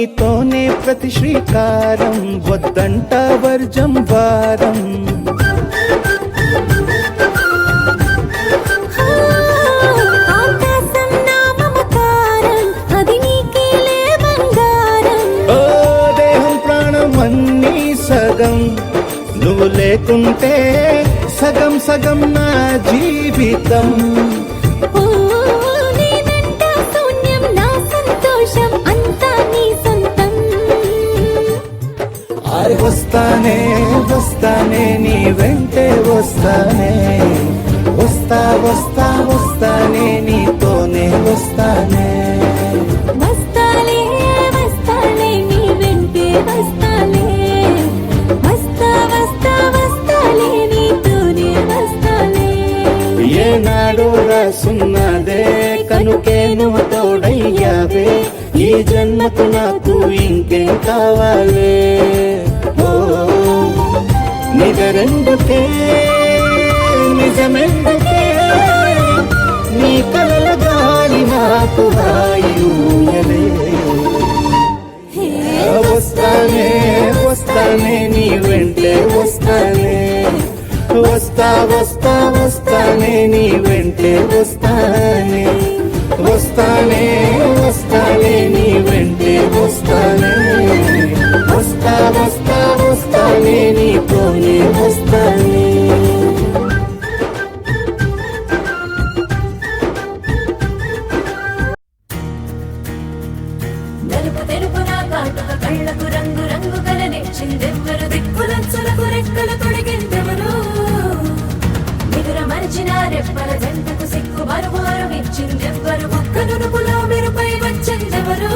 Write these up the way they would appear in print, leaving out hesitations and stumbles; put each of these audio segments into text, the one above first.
నీతోనే ప్రతి శ్రీకారం వద్దంట వర్జం వారం ఓ దేహం ప్రాణం అన్నీ సగం నువ్వు లేకుంటే సగం సగం నా జీవితం వస్తానే వస్తానే నీ వెంటే వస్తానే వస్తా వస్తా వస్తానే నీతోనే వస్తానే వస్తాలే వస్తాలే నీ వెంటే వస్తాలే వస్తా వస్తా వస్తాలే నీతోనే వస్తాలే ఏనాడు రాసున్నదే కనుకే నువ్వు తోడయ్యావే ఈ జన్మకు నాకు ఇంకేం కావాలే నిజరెందుకే నిజమెందుకే నీ కలల గాలి నాకు హాయిలే వస్తానే వస్తానే నీ వెంటే వస్తానే వస్తా వస్తా వస్తానే నీ వెంటే వస్తానే వస్తానే వస్తానే నీ వెంటే వస్తానే వస్తా వస్తా వస్తానే నీతోనే వస్తానే నలుపు తెలుపు నా కాటుక కళ్ళకు రంగు రంగు కలనిచ్చిందెవ్వరు దిక్కులంచులకు రెక్కలు తొడిగిందెవరు నిదుర మరిచిన రెప్పల జంటకు సిక్కు మరుమారు ఇచ్చిందెవ్వరు ఒక్క నునుపులో మెరుపై వచ్చిందెవరు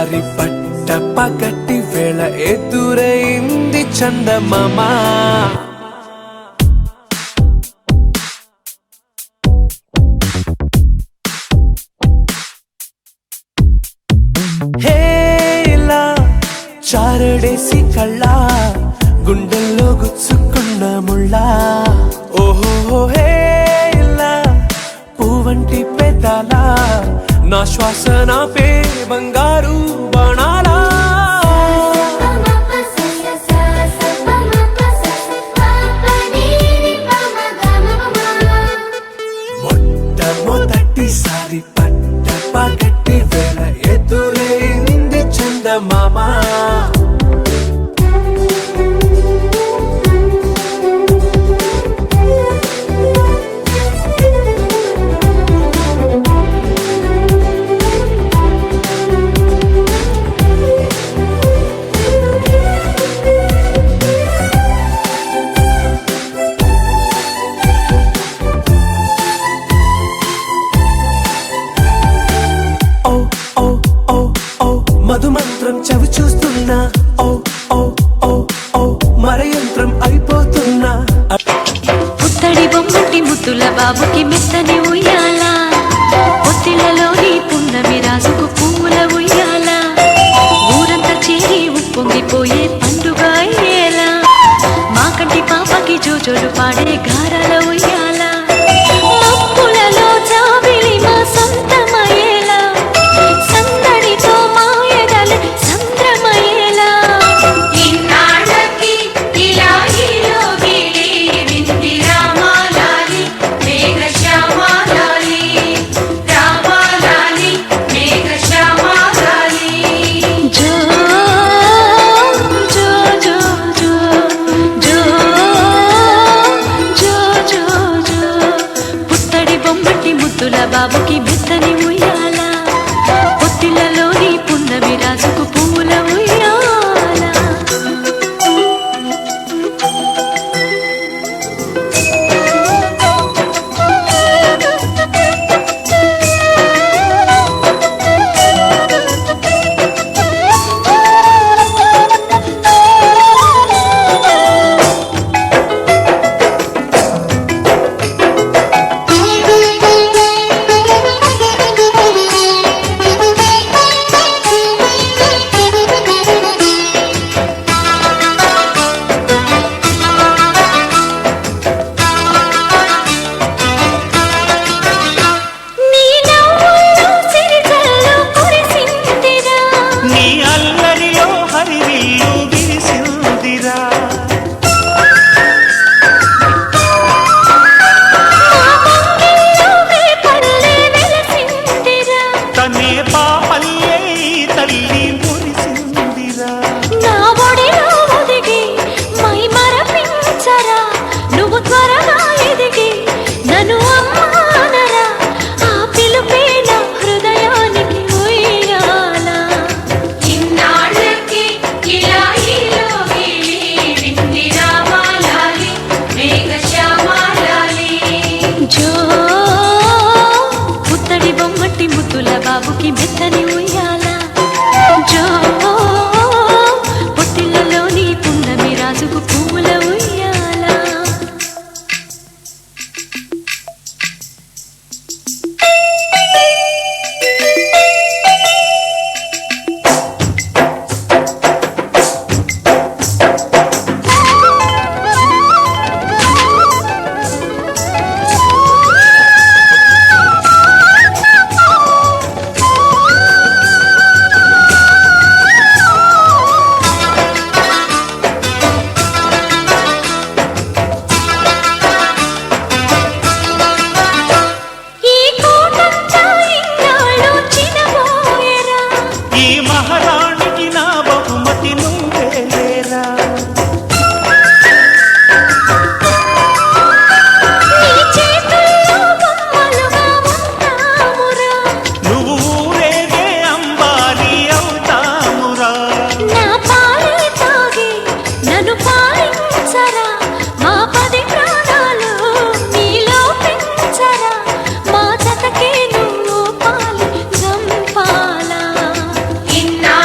సారి పట్ట పగటి వేళ ఎదురైంది చందమామ హేలా చారడేసి కళ్ళ గుండెల్లో గుచ్చుకున్న ముళ్ళా ఓహో హేలా పువ్వంటి పెదాల నా శ్వాస నాపే బంగారు బాణాలా మొట్టమొదటిసారి పట్ట పగటి వేళ ఎదురైంది చందమామ మధుమంత్రం చవి చూస్తున్నా ఓ ఓ ఓ ఓ మరయంత్రం అయిపోతున్నా పుత్తడి బొమ్మటి ముద్దుల బాబుకి మెత్తని ఉయ్యాల పొత్తిళ్ళలోని పున్నమి రాజుకు పువ్వుల ఉయ్యాల ఊరంతా చేరి ఉప్పొంగిపోయే పండుగ అయ్యేలా మా కంటి పాపకి జోజోలు పాడే గారాల ఉయ్యాల మప్పులలో జాబిలి మా సొంతమయ్యేలా సందడితో మా ఎదలు సంద్రమయ్యేలా ఇన్నాళ్ళకి ఇలా ఈలోగిలి వింటి రామాలాలి మేఘశ్యామాలాలి రామాలాలి మేఘశ్యామాలాలి జో జో జో జో జో జో జో జో పుత్తడి బొమ్మటి ముద్దుల బాబుకి మెత్తని ఉయ్యాల పొత్తిళ్ళలోని పున్నమి రాజుకు పువ్వుల ఉయ్యాల నీ నవ్వుల్లో సిరిజల్లు కురిసిందిరా నీ అల్లరిలో హరివిల్లు విరిసిందిరా మా పంగిల్లో వేపల్లె వెలసిందిరా తనే పాపల్లే ఈ తల్లి మురిసిందిరా నా ఒడిలో ఒదిగి మై మరపించరా నువ్వు త్వరగా ఎదిగి నన్ను అమ్మానరా ఆ పిలుపే నా హృదయానికి ఉయ్యాల ఇన్నాళ్ళకి ఇలా ఈలోగిలి వింటి రామాలాలి మేఘశ్యామాలాలి జో పుత్తడి బొమ్మటి ముద్దుల బాబుకి మెత్తని ఉయ్యాల జో పొత్తిళ్ళలోని పున్నమి రాజుకు పువ్వుల ఉయ్యాల ఈ కోటంతా ఇన్నాళ్ళు చినబోయెరా ఈ మహారాణికి నా బహుమతి నువ్వేరా నీ చేతుల్లో బొమ్మలుగా ఉంటామురా నువ్వు ఊరేగే అంబాలి అవుతామురా నా పాలే తాగి నన్ను పాలించరా మా 10 ప్రాణాలు నీలో పెంచరా మా జతకే నువ్వు పాలి జంపాలా ఇన్నాళ్ళకి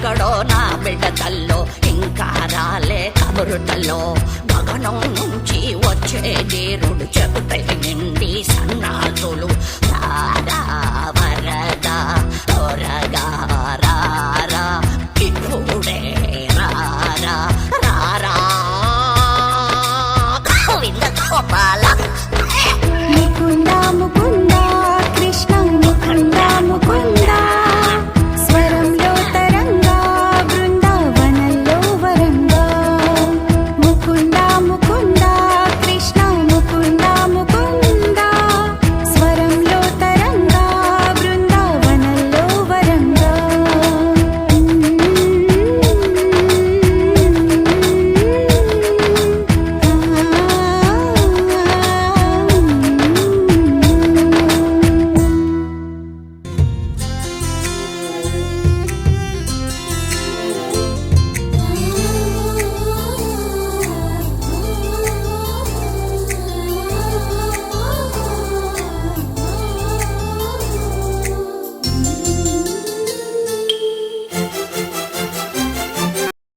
ఎక్కడో నా బిడ్డ తల్లో ఇంకా రాలే కబురుటలో గగనం నుంచి వచ్చే నీరుడు చెబుతే